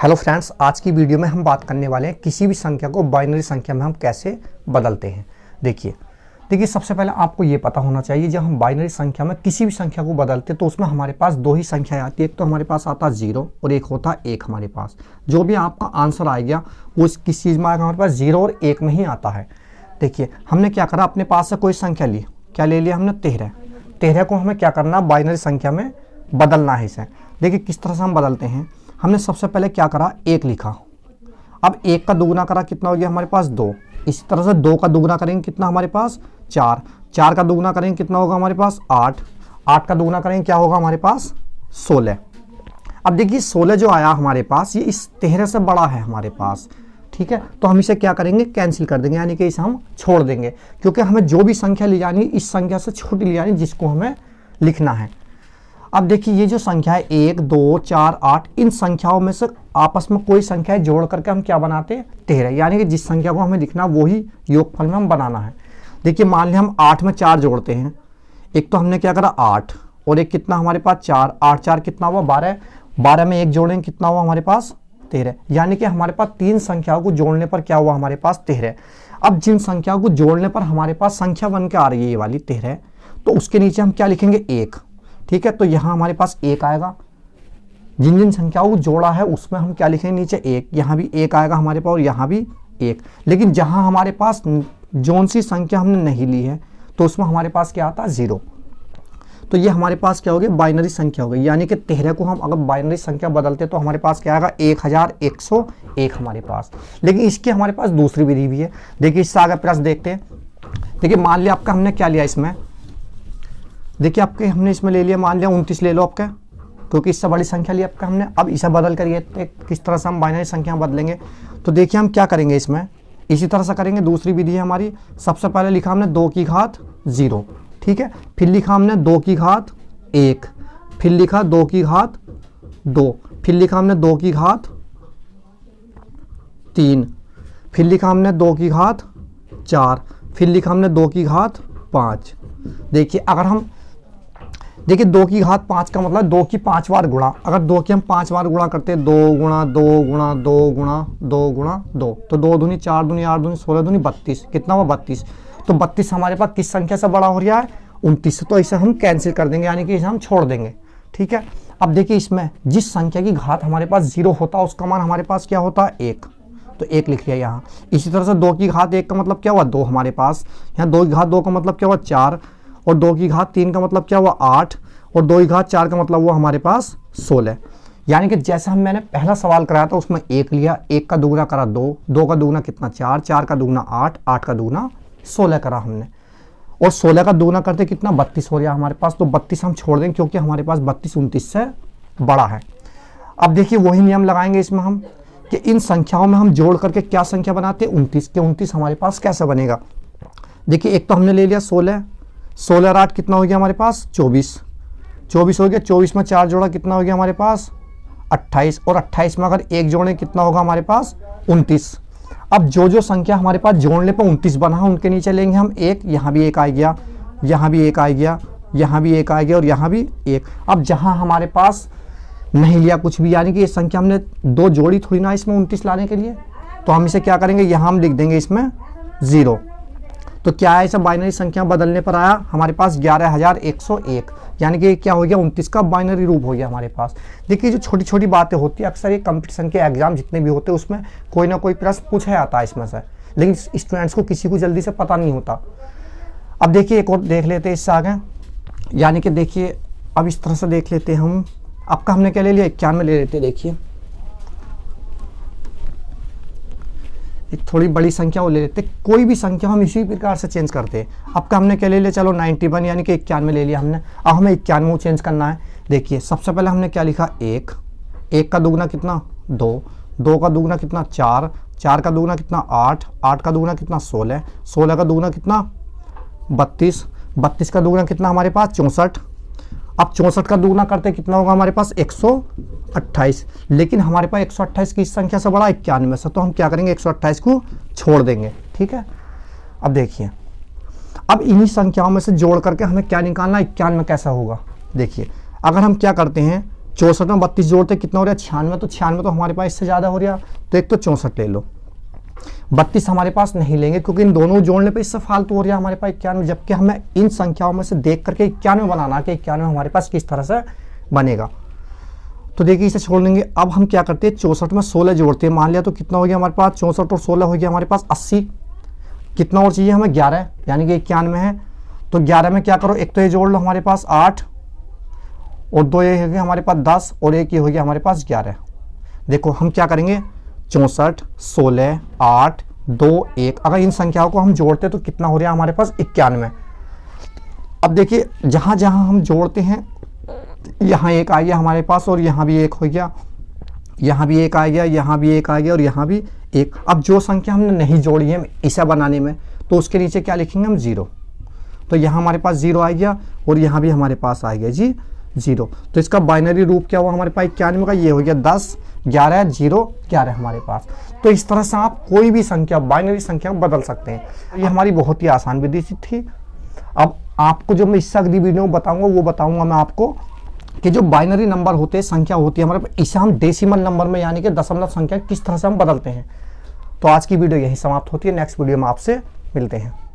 Hello friends, आज की video में हम बात करने वाले हैं किसी भी संख्या को बाइनरी संख्या में हम कैसे बदलते हैं। देखिए सबसे पहले आपको ये पता होना चाहिए, जब हम बाइनरी संख्या में किसी भी संख्या को बदलते हैं तो उसमें हमारे पास दो ही संख्याएं आती है। एक तो हमारे पास आता है 0 और एक होता है 1। हमारे पास जो भी आपका आंसर आएगा वो किस चीज़ में आएगा, हमारे पास 0 और 1 में ही आता है। देखिए हमने क्या करा, अपने पास से कोई संख्या ली, क्या ले लिया हमने 13 को हमें क्या करना, बाइनरी संख्या में बदलना है इसे। देखिए किस तरह से हम बदलते हैं। हमने सबसे पहले क्या करा, 1 लिखा। अब 1 का दुगुना करा, कितना हो गया हमारे पास 2। इसी तरह से 2 का दुगुना करेंगे कितना हमारे पास 4। 4 का दुगुना करेंगे कितना होगा हमारे पास 8। 8 का दुगुना करेंगे क्या होगा हमारे पास 16। अब देखिए 16 जो आया हमारे पास ये इस 13 से बड़ा है हमारे पास, ठीक है। तो हम इसे क्या करेंगे, कैंसिल कर देंगे, यानी कि इसे हम छोड़ देंगे, क्योंकि हमें जो भी संख्या ली जानी इस संख्या से छोटी ली जानी जिसको हमें लिखना है। अब देखिए ये जो संख्या है 1, 2, 4, 8, इन संख्याओं में से आपस में कोई संख्याएं जोड़ करके हम क्या बनाते हैं 13, यानी कि जिस संख्या को हमें लिखना वही योगफल में हम बनाना है। देखिए मान लिया हम 8 में 4 जोड़ते हैं, एक तो हमने क्या करा 8 और एक कितना हमारे पास 4, 8 4 कितना हुआ 12, 12 में 1 जोड़ेंगे कितना हुआ हमारे पास 13, यानी कि हमारे पास 3 संख्याओं को जोड़ने पर क्या हुआ हमारे पास 13। अब जिन संख्याओं को जोड़ने पर हमारे पास संख्या बन के आ रही है ये वाली 13, तो उसके नीचे हम क्या लिखेंगे 1, ठीक है। तो यहाँ हमारे पास 1 आएगा। जिन जिन संख्याओं को जोड़ा है उसमें हम क्या लिखेंगे नीचे 1, यहाँ भी 1 आएगा हमारे पास और यहाँ भी 1। लेकिन जहाँ हमारे पास जोन सी संख्या हमने नहीं ली है तो उसमें हमारे पास क्या आता है 0। तो ये हमारे पास क्या हो गया, बाइनरी संख्या हो गई। यानी कि 13 को हम अगर बाइनरी संख्या बदलते तो हमारे पास क्या आएगा 1101 हमारे पास। लेकिन इसकी हमारे पास दूसरी विधि भी है। देखिए इससे आगे प्रश्न देखते हैं। देखिए मान लिया आपका हमने क्या लिया इसमें, देखिए आपके हमने इसमें ले लिया, मान लिया 29 ले लो आपका, क्योंकि इससे बड़ी संख्या ली आपका हमने। अब इसे बदल करिए किस तरह से हम बाइनरी संख्या बदलेंगे। तो देखिए हम क्या करेंगे इसमें, इसी तरह से करेंगे। दूसरी विधि है हमारी, सबसे पहले लिखा हमने 2 की घात 0, ठीक है। फिर लिखा हमने 2 की घात 1, फिर लिखा 2 की घात 2, फिर लिखा हमने 2 की घात 3, फिर लिखा हमने 2 की घात 4, फिर लिखा हमने 2 की घात 5। देखिए अगर हम देखिए 2 की घात 5 का मतलब 2 की 5 बार गुणा। अगर 2 की हम 5 बार गुणा करते हैं, 2 गुणा 2 गुणा 2 गुणा 2 गुणा 2, तो 2 दूनी 4 दूनी 8 दूनी 16 दूनी 32, कितना हुआ 32। तो 32 हमारे पास किस संख्या से बड़ा हो रहा है 29 से, तो इसे हम कैंसिल कर देंगे, यानी कि इसे हम छोड़ देंगे, ठीक है। अब देखिए इसमें जिस संख्या की घात हमारे पास 0 होता है उसका मान हमारे पास क्या होता है 1, तो 1 लिख लिया यहाँ। इसी तरह से 2 की घात 1 का मतलब क्या हुआ 2 हमारे पास, यहाँ 2 की घात 2 का मतलब क्या हुआ 4, और 2 की घात 3 का मतलब क्या हुआ 8, और 2 की घात 4 का मतलब हुआ हमारे पास 16। यानी कि जैसा हम मैंने पहला सवाल कराया था उसमें 1 लिया, 1 का दुगुना करा 2, 2 का दुगुना कितना 4, 4 का दुगुना 8, 8 का दुगुना 16 करा हमने, और 16 का दुगुना करते कितना 32 हो गया हमारे पास। तो 32 हम छोड़ देंगे क्योंकि हमारे पास 32 29 से बड़ा है। अब देखिए वही नियम लगाएंगे इसमें हम कि इन संख्याओं में हम जोड़ करके क्या संख्या बनाते हैं 29 के 29 हमारे पास कैसे बनेगा। देखिए एक तो हमने ले लिया 16, 16 और 8 कितना हो गया हमारे पास 24, 24 हो गया। 24 में 4 जोड़ा कितना हो गया हमारे पास 28, और 28 में अगर 1 जोड़े कितना होगा हमारे पास 29। अब जो संख्या हमारे पास जोड़ने पर 29 बना है उनके नीचे लेंगे हम 1, यहाँ भी 1 आ गया, यहाँ भी 1 आ गया, यहाँ भी 1 आ गया और यहाँ भी 1। अब जहाँ हमारे पास नहीं लिया कुछ भी, यानी कि ये संख्या हमने 2 जोड़ी थोड़ी ना इसमें 29 लाने के लिए, तो हम इसे क्या करेंगे यहाँ हम लिख देंगे इसमें 0। तो क्या है, इसे बाइनरी संख्या बदलने पर आया हमारे पास 11101, यानी कि क्या हो गया 29 का बाइनरी रूप हो गया हमारे पास। देखिए जो छोटी छोटी बातें होती है अक्सर ये कंपटीशन के एग्जाम जितने भी होते हैं उसमें कोई ना कोई प्रश्न पूछा जाता है इसमें से, लेकिन स्टूडेंट्स को किसी को जल्दी से पता नहीं होता। अब देखिए एक और देख लेते हैं इससे आगे, यानी कि देखिए अब इस तरह से देख लेते हैं हम। आपका हमने क्या ले लिया 91 ले लेते हैं। देखिए एक थोड़ी बड़ी संख्या वो ले लेते, कोई भी संख्या हम इसी प्रकार से चेंज करते हैं। आपका हमने क्या ले लिया, चलो 91, यानी कि 91 ले लिया हमने। अब हमें 91 चेंज करना है। देखिए सबसे पहले हमने क्या लिखा 1, 1 का दुगुना कितना 2, 2 का दुगुना कितना 4, 4 का दुगुना कितना 8, 8 का दुगुना कितना 16, 16 का दुगुना कितना 32, 32 का दुगुना कितना हमारे पास 64। अब 64 का दुगुना करते कितना होगा हमारे पास 128, लेकिन हमारे पास 128 किस संख्या से बड़ा 91 से, तो हम क्या करेंगे 128 को छोड़ देंगे, ठीक है। अब देखिए अब इन्हीं संख्याओं में से जोड़ करके हमें क्या निकालना 91 कैसा होगा। देखिए अगर हम क्या करते हैं 64 में 32 जोड़ते कितना हो रहा है 96, तो 96 तो हमारे पास इससे ज़्यादा हो रहा, तो एक तो 64 ले लो। 32 हमारे पास नहीं लेंगे क्योंकि इन दोनों जोड़ने पे इससे फालतू हो रहा है हमारे पास 91, जबकि हमें इन संख्याओं में से देख करके 91 बनाना कि 91 हमारे पास किस तरह से बनेगा। तो देखिए इसे छोड़ देंगे। अब हम क्या करते हैं 64 में 16 जोड़ते हैं, मान लिया तो कितना हो गया हमारे पास 64 और 16 हो गया हमारे पास 80। कितना और चाहिए हमें 11, यानी कि 91 है। तो 11 में क्या करो, एक तो ये जोड़ लो हमारे पास 8 और 2 ये हो गया हमारे पास 10 और एक ये हो गया हमारे पास 11। देखो हम क्या करेंगे 64 16 8 2 1, अगर इन संख्याओं को हम जोड़ते तो कितना हो रहा है हमारे पास 91। अब देखिए जहाँ जहाँ हम जोड़ते हैं यहाँ एक आ गया हमारे पास और यहाँ भी एक हो गया, यहाँ भी एक आ गया, यहाँ भी एक आ गया और यहाँ भी एक। अब जो संख्या हमने नहीं जोड़ी है ऐसा बनाने में, तो उसके नीचे क्या लिखेंगे हम 0। तो यहाँ हमारे पास 0 आ गया और यहाँ भी हमारे पास आ गया जी 0। तो इसका बाइनरी रूप क्या हुआ हमारे पास 91 का, ये हो गया 10 11 0 11 हमारे पास। तो इस तरह से आप कोई भी संख्या बाइनरी संख्या बदल सकते हैं। ये हमारी बहुत ही आसान विधि थी। अब आपको जो मैं इससे अगली वीडियो में बताऊंगा वो बताऊंगा मैं आपको कि जो बाइनरी नंबर होते हैं, संख्या होती है हमारे पास, इसे हम डेसिमल नंबर में यानी कि दशमलव संख्या किस तरह से हम बदलते हैं। तो आज की वीडियो यहीं समाप्त होती है, नेक्स्ट वीडियो में आपसे मिलते हैं।